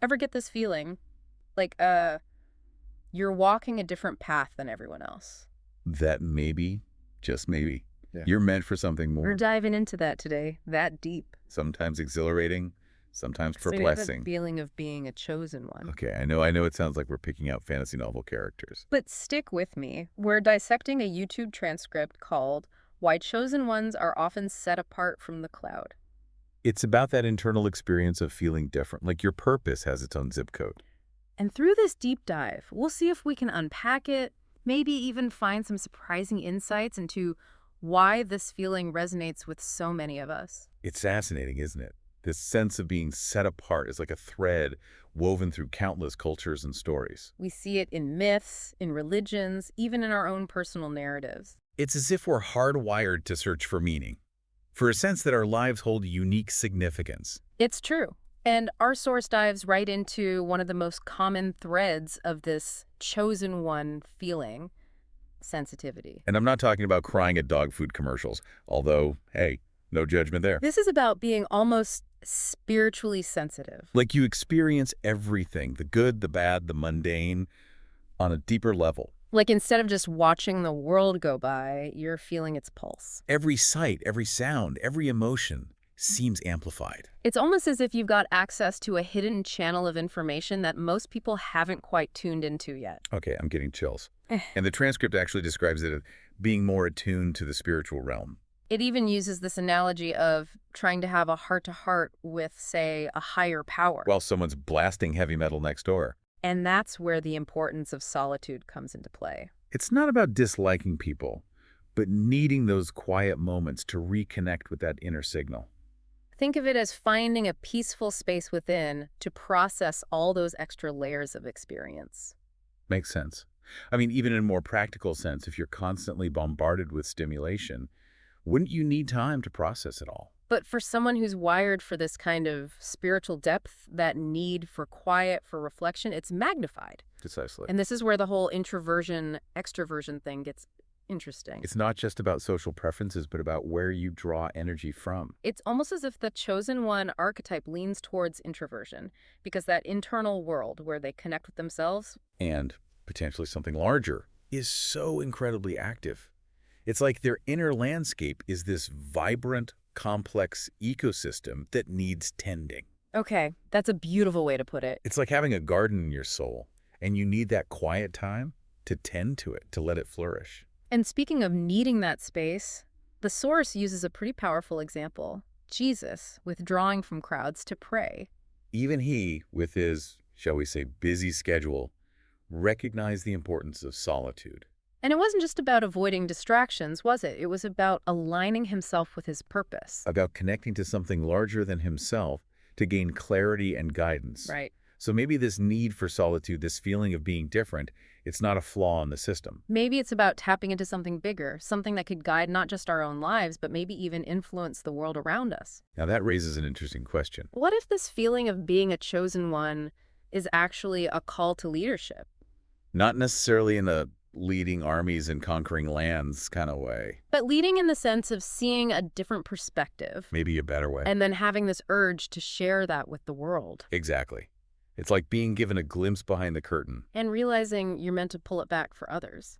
Ever get this feeling? Like, you're walking a different path than everyone else. That maybe, just maybe, Yeah. you're meant for something We're more. diving into that today, that deep. Sometimes exhilarating, sometimes So you have perplexing. a feeling of being a chosen one. Okay, I know it sounds like we're picking out fantasy novel characters. But stick with me. We're dissecting a YouTube transcript called Why Chosen Ones Are Often Set Apart from the Cloud. It's about that internal experience of feeling different, like your purpose has its own zip code. And through this deep dive, we'll see if we can unpack it, maybe even find some surprising insights into why this feeling resonates with so many of us. It's fascinating, isn't it? This sense of being set apart is like a thread woven through countless cultures and stories. We see it in myths, in religions, even in our own personal narratives. It's as if we're hardwired to search for meaning, for a sense that our lives hold unique significance. It's true. And our source dives right into one of the most common threads of this chosen one feeling, sensitivity. And I'm not talking about crying at dog food commercials, although, hey, no judgment there. This is about being almost spiritually sensitive. Like you experience everything, the good, the bad, the mundane, on a deeper level. Like instead of just watching the world go by, you're feeling its pulse. Every sight, every sound, every emotion seems amplified. It's almost as if you've got access to a hidden channel of information that most people haven't quite tuned into yet. Okay, I'm getting chills. Eh. And the transcript actually describes it as being more attuned to the spiritual realm. It even uses this analogy of trying to have a heart-to-heart with, say, a higher power. While someone's blasting heavy metal next door. And that's where the importance of solitude comes into play. It's not about disliking people, but needing those quiet moments to reconnect with that inner signal. Think of it as finding a peaceful space within to process all those extra layers of experience. Makes sense. I mean, even in a more practical sense, if you're constantly bombarded with stimulation, wouldn't you need time to process it all? But for someone who's wired for this kind of spiritual depth, that need for quiet, for reflection, it's magnified. Precisely. And this is where the whole introversion-extroversion thing gets interesting. It's not just about social preferences, but about where you draw energy from. It's almost as if the chosen one archetype leans towards introversion, because that internal world where they connect with themselves, And potentially something larger, is so incredibly active. It's like their inner landscape is this vibrant, complex ecosystem that needs tending. okay, that's a beautiful way to put it. It's like having a garden in your soul, and you need that quiet time to tend to it, to let it flourish. And speaking of needing that space, the source uses a pretty powerful example. Jesus withdrawing from crowds to pray. Even he, with his, shall we say, busy schedule, recognized the importance of solitude. And it wasn't just about avoiding distractions, was it? It was about aligning himself with his purpose. About connecting to something larger than himself to gain clarity and guidance. Right. So maybe this need for solitude, this feeling of being different, it's not a flaw in the system. Maybe it's about tapping into something bigger, something that could guide not just our own lives, but maybe even influence the world around us. Now that raises an interesting question. What if this feeling of being a chosen one is actually a call to leadership? Not necessarily in a leading armies and conquering lands kind of way. But leading in the sense of seeing a different perspective, Maybe a better way. and then having this urge to share that with the world. Exactly. It's like being given a glimpse behind the curtain. And realizing you're meant to pull it back for others.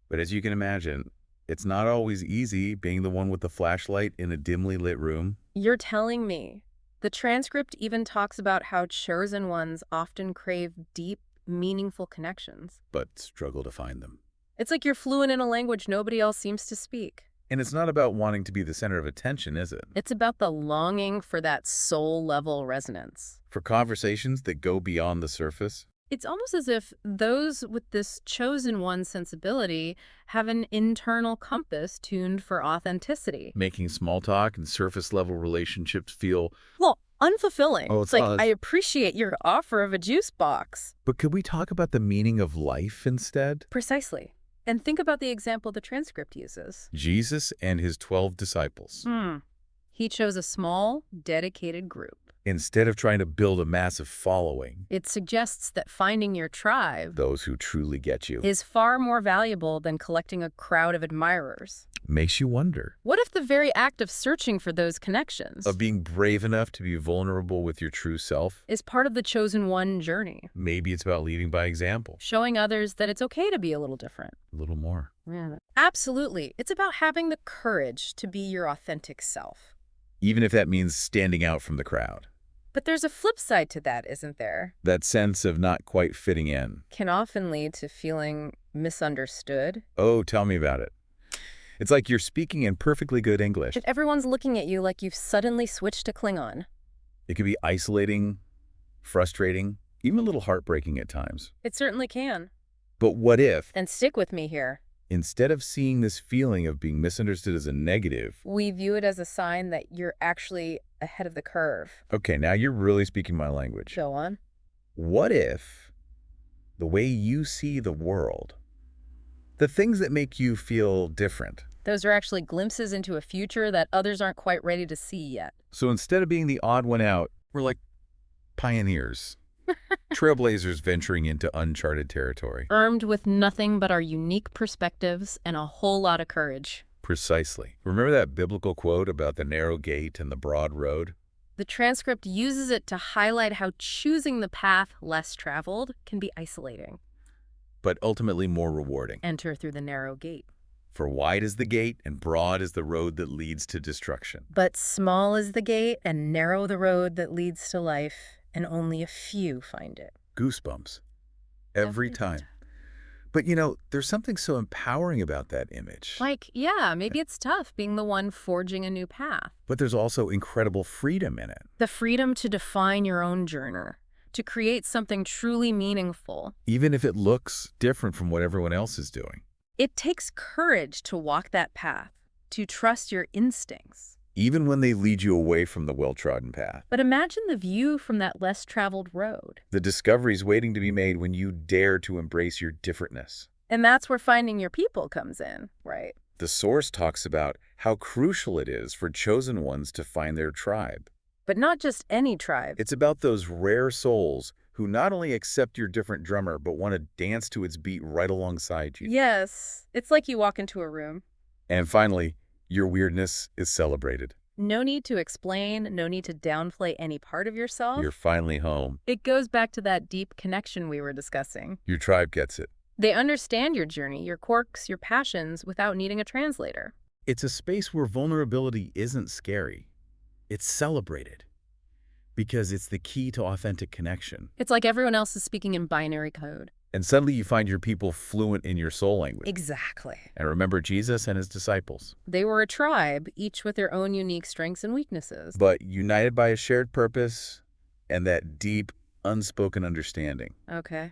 But as you can imagine, it's not always easy being the one with the flashlight in a dimly lit room. You're telling me. The transcript even talks about how chosen ones often crave deep, meaningful connections. But struggle to find them. It's like you're fluent in a language nobody else seems to speak. And it's not about wanting to be the center of attention, is it? It's about the longing for that soul-level resonance. For conversations that go beyond the surface. It's almost as if those with this chosen one sensibility have an internal compass tuned for authenticity. Making small talk and surface level relationships feel... Well, unfulfilling. Oh, it's like, us. I appreciate your offer of a juice box. But could we talk about the meaning of life instead? Precisely. And think about the example the transcript uses. Jesus and his 12 disciples. He chose a small, dedicated group. Instead of trying to build a massive following, It suggests that finding your tribe those who truly get you. is far more valuable than collecting a crowd of admirers. Makes you wonder. What if the very act of searching for those connections Of being brave enough to be vulnerable with your true self? is part of the chosen one journey? Maybe it's about leading by example. Showing others that it's okay to be a little different. A little more. Yeah. Absolutely. It's about having the courage to be your authentic self. Even if that means standing out from the crowd. But there's a flip side to that, isn't there? That sense of not quite fitting in. Can often lead to feeling misunderstood. Oh, tell me about it. It's like you're speaking in perfectly good English. If everyone's looking at you like you've suddenly switched to Klingon. It can be isolating, frustrating, even a little heartbreaking at times. It certainly can. But what if, And stick with me here. instead of seeing this feeling of being misunderstood as a negative, We view it as a sign that you're actually ahead of the curve. okay, now you're really speaking my language. Go on. What if the way you see the world, the things that make you feel different, Those are actually glimpses into a future that others aren't quite ready to see yet. so instead of being the odd one out, we're like pioneers, trailblazers venturing into uncharted territory. Armed with nothing but our unique perspectives and a whole lot of courage. Precisely. Remember that biblical quote about the narrow gate and the broad road? The transcript uses it to highlight how choosing the path less traveled can be isolating. But ultimately more rewarding. Enter through the narrow gate. For wide is the gate and broad is the road that leads to destruction. But small is the gate and narrow the road that leads to life, and only a few find it. Goosebumps. Every time. But you know, there's something so empowering about that image. Like, yeah, maybe it's tough being the one forging a new path. But there's also incredible freedom in it. The freedom to define your own journey, to create something truly meaningful. Even if it looks different from what everyone else is doing. It takes courage to walk that path, to trust your instincts. Even when they lead you away from the well-trodden path. But imagine the view from that less traveled road. The discoveries waiting to be made when you dare to embrace your differentness. And that's where finding your people comes in, right? The source talks about how crucial it is for chosen ones to find their tribe. But not just any tribe. It's about those rare souls who not only accept your different drummer, but want to dance to its beat right alongside you. Yes, it's like you walk into a room. And finally, your weirdness is celebrated. No need to explain, no need to downplay any part of yourself. You're finally home. It goes back to that deep connection we were discussing. Your tribe gets it. They understand your journey, your quirks, your passions, without needing a translator. It's a space where vulnerability isn't scary. It's celebrated. Because it's the key to authentic connection. It's like everyone else is speaking in binary code. And suddenly you find your people fluent in your soul language. Exactly. And remember Jesus and his disciples. They were a tribe, each with their own unique strengths and weaknesses. But united by a shared purpose and that deep, unspoken understanding. Okay.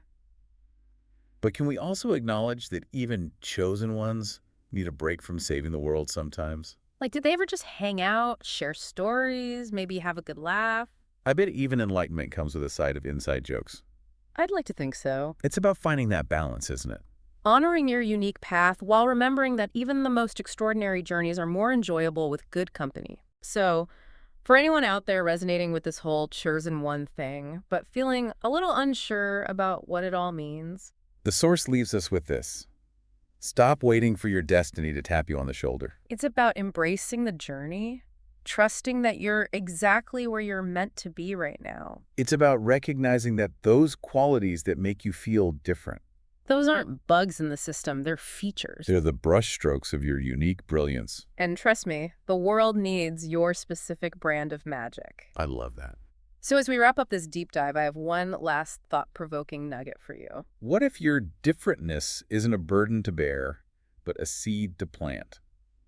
But can we also acknowledge that even chosen ones need a break from saving the world sometimes? Like, did they ever just hang out, share stories, maybe have a good laugh? I bet even enlightenment comes with a side of inside jokes. I'd like to think so. It's about finding that balance, isn't it? Honoring your unique path while remembering that even the most extraordinary journeys are more enjoyable with good company. So, for anyone out there resonating with this whole chosen one thing, but feeling a little unsure about what it all means, The source leaves us with this. Stop waiting for your destiny to tap you on the shoulder. it's about embracing the journey, trusting that you're exactly where you're meant to be right now. It's about recognizing that those qualities that make you feel different, Those aren't bugs in the system, they're features. they're the brushstrokes of your unique brilliance. And trust me, the world needs your specific brand of magic. I love that. So as we wrap up this deep dive, I have one last thought-provoking nugget for you. What if your differentness isn't a burden to bear, but a seed to plant?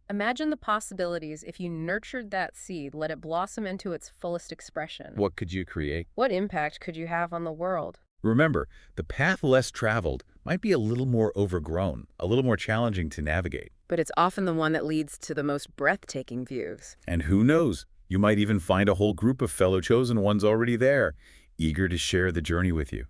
Imagine the possibilities if you nurtured that seed, let it blossom into its fullest expression. What could you create? What impact could you have on the world? Remember, the path less traveled might be a little more overgrown, a little more challenging to navigate. But it's often the one that leads to the most breathtaking views. And who knows, you might even find a whole group of fellow chosen ones already there, eager to share the journey with you.